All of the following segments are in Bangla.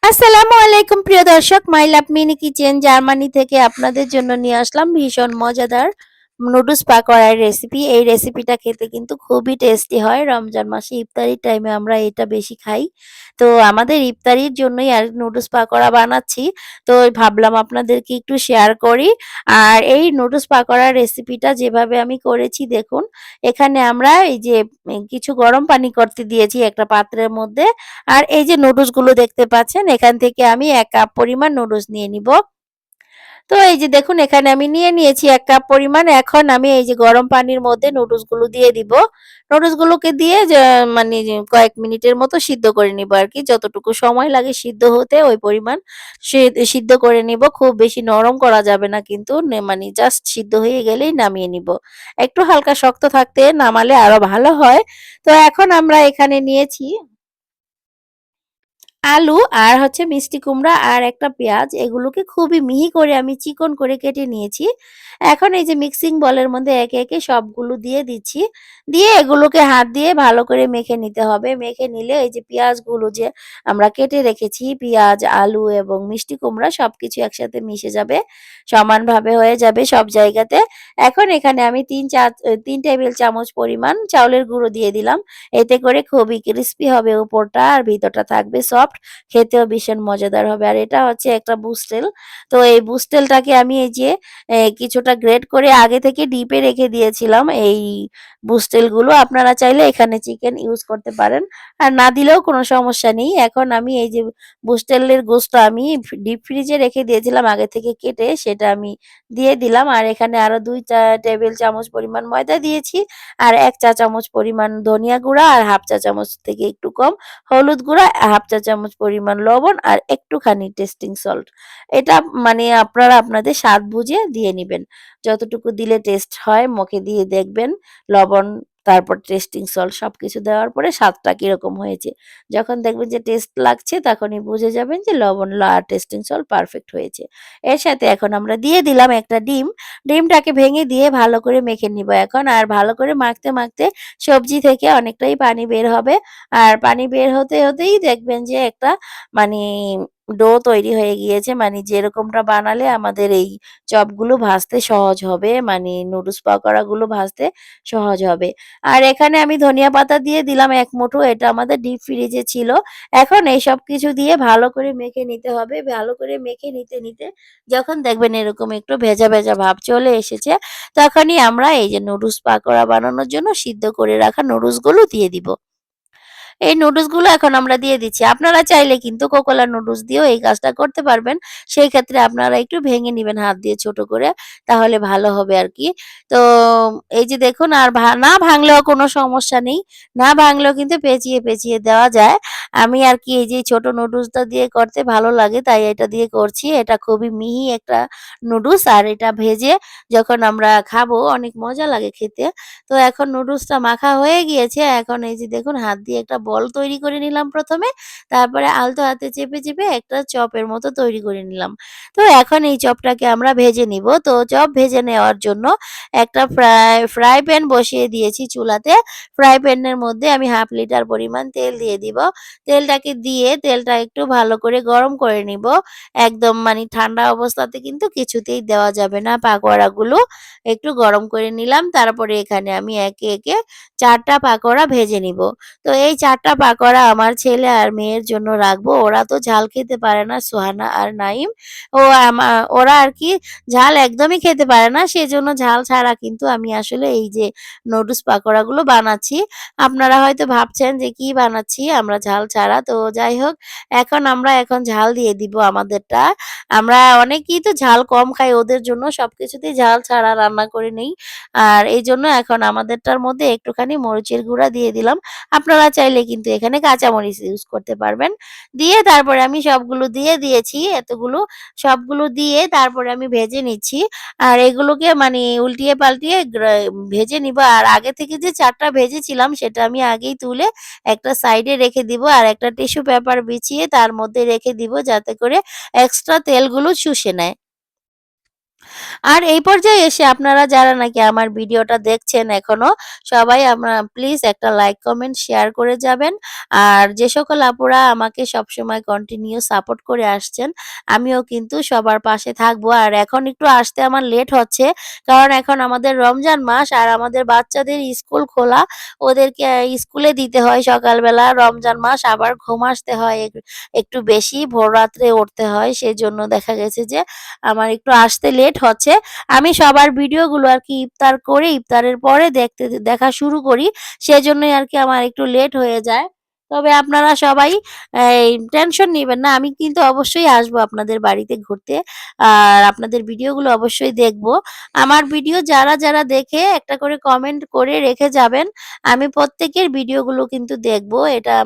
আসসালামু আলাইকুম প্রিয় দর্শক, মাই লাভ মিনি কিচেন জার্মানি থেকে আপনাদের জন্য নিয়ে আসলাম ভীষণ মজাদার নুডলস পাকোড়ার রেসিপি। এই রেসিপিটা খেতে কিন্তু খুবই টেস্টি হয়। রমজান মাসে ইফতারির টাইমে আমরা এটা বেশি খাই। তো আমাদের ইফতারির জন্যই আর নুডলস পাকোড়া বানাচ্ছি। তো ভাবলাম আপনাদেরকে একটু শেয়ার করি। আর এই নুডলস পাকোড়ার রেসিপিটা যেভাবে আমি করেছি দেখুন। এখানে আমরা এই যে কিছু গরম পানি করতে দিয়েছি একটা পাত্রের মধ্যে। আর এই যে নুডলস গুলো দেখতে পাচ্ছেন, এখান থেকে আমি ১ কাপ পরিমাণ নুডলস নিয়ে নিব। তো এই যে দেখুন, এখানে আমি নিয়ে নিয়েছি ১ কাপ পরিমাণ। এখন আমি এই যে গরম পানির মধ্যে নুডলস গুলো দিয়ে দিব। নুডলস গুলোকে দিয়ে যে মানে যে কয়েক মিনিটের মতো সিদ্ধ করে নিব আরকি। যতটুকু সময় লাগে সিদ্ধ হতে ওই পরিমাণ সিদ্ধ করে নিব। খুব বেশি নরম করা যাবে না কিন্তু মানে জাস্ট সিদ্ধ হয়ে গেলেই নামিয়ে নিব। একটু হালকা শক্ত থাকতে নামালে আরো ভালো হয়। তো এখন আমরা এখানে নিয়েছি আলু আর হচ্ছে মিষ্টি কুমড়া আর একটা পেঁয়াজ, এগুলোকে খুবই মিহি করে আমি চিকন করে কেটে নিয়েছি। এখন এই যে মিক্সিং বলের মধ্যে একে একে সবগুলো দিয়ে দিচ্ছি। দিয়ে এগুলোকে হাত দিয়ে ভালো করে মেখে নিতে হবে। মেখে নিলে এই যে পেঁয়াজগুলো যে আমরা কেটে রেখেছি, পেঁয়াজ, আলু এবং মিষ্টি কুমড়া সবকিছু একসাথে মিশে যাবে। সমানভাবে হয়ে যাবে সব জায়গাতে। এখন এখানে আমি ৩ টেবিল চামচ পরিমাণ চাউলের গুঁড়ো দিয়ে দিলাম। এতে করে খুবই ক্রিস্পি হবে উপরটা আর ভিতরটা থাকবে সফট। খেতেও ভীষণ মজাদার হবে। আর এটা হচ্ছে একটা বুস্টেল। তো এই বুস্টেলটাকে আমি এই যে কিছুটা গ্রেট করে আগে থেকে ডিপে রেখে দিয়েছিলাম এই বুস্টেলগুলো। আপনারা চাইলে এখানে চিকেন ইউজ করতে পারেন। আর না দিলেও কোনো সমস্যা নেই। এখন আমি এই যে বুস্টেলের গোশটা আমি ডিপ ফ্রিজে রেখে দিয়েছিলাম আগে থেকে কেটে, সেটা আমি দিয়ে দিলাম। আর এখানে আরো ২ টেবিল চামচ পরিমাণ ময়দা দিয়েছি। আর ১ চা চামচ পরিমাণ ধনিয়া গুঁড়া আর ১/২ চা চামচ থেকে একটু কম হলুদ গুঁড়া, ১/২ চা চামচ পরিমাণ লবণ আর একটুখানি টেস্টিং সল্ট। এটা মানে আপনারা আপনাদের স্বাদ বুঝে দিয়ে নিবেন। যতটুকু দিলে টেস্ট হয় মুখে দিয়ে দেখবেন। লবণ, তারপর টেস্টিং সল্ট সবকিছু দেওয়ার পরে স্বাদটা কিরকম হয়েছে। যখন দেখবেন যে টেস্ট লাগছে তখনই বুঝে যাবেন যে লবণ আর টেস্টিং সল্ট পারফেক্ট হয়েছে। এর সাথে এখন আমরা দিয়ে দিলাম একটা ডিম। ডিমটাকে ভেঙে দিয়ে ভালো করে মেখে নিব এখন। আর ভালো করে মাখতে, মাখতে সবজি থেকে অনেকটাই পানি বের হবে। আর পানি বের হতে, হতেই দেখবেন যে একটা মানি ডো তৈরি হয়ে গিয়েছে। মানে যেরকমটা বানালে আমাদের এই চপগুলো ভাজতে সহজ হবে। মানে নুডলস পাকোড়াগুলো ভাজতে সহজ হবে। আর এখানে আমি ধনিয়া পাতা দিয়ে দিলাম ১ মুঠো। এটা আমাদের ডিপ ফ্রিজে ছিল। এখন এই সবকিছু দিয়ে ভালো করে মেখে নিতে হবে। ভালো করে মেখে নিতে, নিতে যখন দেখবেন এরকম একটু ভেজা, ভেজা ভাব চলে এসেছে, তখনই আমরা এই যে নুডলস পাকোড়া বানানোর জন্য সিদ্ধ করে রাখা নুডলসগুলো দিয়ে দিব। এই নুডলসগুলো এখন আমরা দিয়ে দিচ্ছি। আপনারা চাইলে কিন্তু কোকোলা নুডলস দিয়েও এই কাজটা করতে পারবেন। সেই ক্ষেত্রে আপনারা একটু ভেঙে নিবেন হাত দিয়ে ছোট করে। তাহলে ভালো হবে আরকি। তো এই যে দেখুন, আর না ভাঙলেও কোনো সমস্যা নেই। না ভাঙলেও কিন্তু পেঁচিয়ে, পেঁচিয়ে দেওয়া যায়। আমি আরকি এই যে ছোট নুডলসটা দিয়ে করতে ভালো লাগে তাই এটা দিয়ে করছি। এটা খুবই মিহি একটা নুডলস আর এটা ভেজে যখন আমরা খাবো অনেক মজা লাগে খেতে। তো এখন নুডলসটা মাখা হয়ে গিয়েছে। এখন এই যে দেখুন, হাত দিয়ে একটা বল তৈরি করে নিলাম ১ম এ। তারপরে আলতো হাতে চেপে, চেপে একটা চপের মতো তৈরি করে নিলাম। তো এখন এই চপটাকে আমরা ভেজে নিব। তো চপ ভেজে নেওয়ার জন্য একটা ফ্রাই প্যান বসিয়ে দিয়েছি চুলাতে। ফ্রাই প্যানের মধ্যে আমি ১/২ লিটার পরিমাণ তেল দিয়ে দিব। তেলটাকে দিয়ে তেলটা একটু ভালো করে গরম করে নিব। একদম মানে ঠান্ডা অবস্থাতে কিন্তু কিছুতেই দেওয়া যাবে না পাকোড়াগুলো। একটু গরম করে নিলাম। তারপরে এখানে আমি একে, একে ৪ টা পাকোড়া ভেজে নিব। তো এই ৪ টা পাকোড়া আমার ছেলে আর মেয়ের জন্য রাখবো। ওরা তো ঝাল খেতে পারে না, সোহানা আর নাইম। ও ওরা আরকি ঝাল একদমই খেতে পারে না। সেজন্য ঝাল ছাড়া কিন্তু আমি আসলে এই যে নুডলস পাকোড়াগুলো বানাচ্ছি। আপনারা হয়তো ভাবছেন যে কি বানাচ্ছি আমরা ঝাল ছাড়া। তো যাই হোক, এখন ঝাল দিয়ে দিব আমাদেরটা। আমরা অনেকেই তো ঝাল কম খাই, ওদের জন্য সবকিছুতেই ঝাল ছাড়া রান্না করে নেই। আর এইজন্য এখন আমাদেরটার মধ্যে একটুখানি মরিচের গুঁড়া দিয়ে দিলাম। আপনারা চাইলে কিন্তু এখানে কাঁচামরিচ ইউজ করতে পারবেন। দিয়ে তারপরে আমি সবগুলো দিয়ে দিয়েছি এতগুলো। সবগুলো দিয়ে তারপরে আমি ভেজে নিচ্ছি। আর এগুলোকে মানে উল্টিয়ে পাল্টিয়ে ভেজে নিব। আর আগে থেকে যে ৪ টা ভেজেছিলাম সেটা আমি আগেই তুলে একটা সাইডে রেখে দিব। আর একটা টিস্যু পেপার বিছিয়ে তার মধ্যে রেখে দিব যাতে করে এক্সট্রা তেলগুলো শুষে নেয়। আর এই পর্যায়ে এসে আপনারা যারা নাকি আমার ভিডিওটা দেখছেন এখনো, সবাই প্লিজ একটা লাইক, কমেন্ট, শেয়ার করে যাবেন। আর যে সকল আপুরা আমাকে সবসময় কন্টিনিউ সাপোর্ট করে আসছেন, আমিও কিন্তু সবার পাশে থাকবো। আর এখন একটু আসতে আমার লেট হচ্ছে। কারণ এখন আমাদের রমজান মাস আর আমাদের বাচ্চাদের স্কুল খোলা। ওদেরকে স্কুলে দিতে হয় সকালবেলা। রমজান মাস আবার ঘুম আসতে হয় একটু বেশি, ভোর রাত্রে উঠতে হয়। সেজন্য দেখা গেছে যে আমার একটু আসতে লেট হচ্ছে। আমি সবার ভিডিওগুলো আরকি ইফতার করে ইফতারের পরে দেখা শুরু করি। সেজন্যই আরকি আমার একটু লেট হয়ে যায়। তবে আপনারা সবাই টেনশন নিবেন না। আমি কিন্তু অবশ্যই আসবো আপনাদের বাড়িতে ঘুরতে। আর আপনাদের ভিডিওগুলো অবশ্যই দেখব। আমার ভিডিও যারা দেখে একটা করে কমেন্ট করে রেখে যাবেন। আমি প্রত্যেকের ভিডিওগুলো কিন্তু দেখব। এটা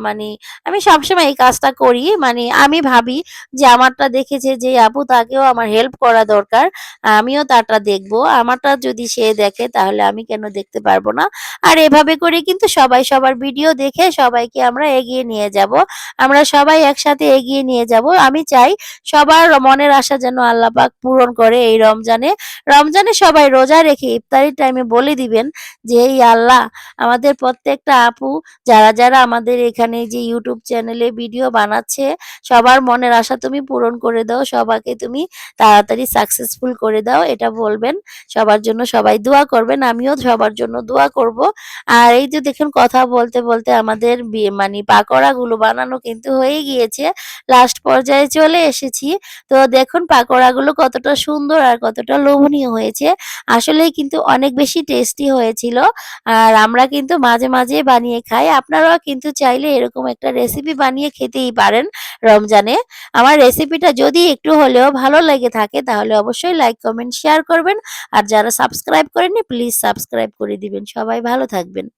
আমি সবসময় এই কাজটা করি। আমি ভাবি যে আমারটা দেখেছে যে আপু, তাকেও আমার হেল্প করা দরকার। আমিও তারটা দেখব। আমারটা যদি সে দেখে তাহলে আমি কেন দেখতে পারবো না? আর এভাবে করে কিন্তু সবাই সবার ভিডিও দেখে সবাইকে আমরা এগিয়ে নিয়ে যাব। আমরা সবাই একসাথে এগিয়ে নিয়ে যাব। আমি চাই সবার মনের আশা যেন আল্লাহ পাক পূরণ করে এই রমজানে। রমজানে সবাই রোজা রেখে ইফতারির টাইমে বলে দিবেন যে, "এই আল্লাহ, আমাদের প্রত্যেকটা আপু যারা আমাদের এখানে যে ইউটিউব চ্যানেলে ভিডিও বানাচ্ছে, সবার মনের আশা তুমি পূরণ করে দাও। সবাইকে তুমি তাড়াতাড়ি সাকসেসফুল করে দাও।" এটা বলবেন। সবার জন্য সবাই দোয়া করবেন। আমিও সবার জন্য দোয়া করব। আর এই যে দেখুন, কথা বলতে আমাদের পাকোড়াগুলো বানানো কিন্তু হয়ে গিয়েছে। লাস্ট পর্যায়ে চলে এসেছি। তো দেখুন পাকোড়াগুলো কতটা সুন্দর আর কতটা লোভনীয় হয়েছে। আসলেই কিন্তু অনেক বেশি টেস্টি হয়েছিল। আর আমরা কিন্তু মাঝে বানিয়ে খাই। আপনারাও কিন্তু চাইলে এরকম একটা রেসিপি বানিয়ে খেতেই পারেন রমজানে। আমার রেসিপিটা যদি একটু হলেও ভালো লেগে থাকে তাহলে অবশ্যই লাইক, কমেন্ট, শেয়ার করবেন। আর যারা সাবস্ক্রাইব করেননি প্লিজ সাবস্ক্রাইব করে দিবেন। সবাই ভালো থাকবেন।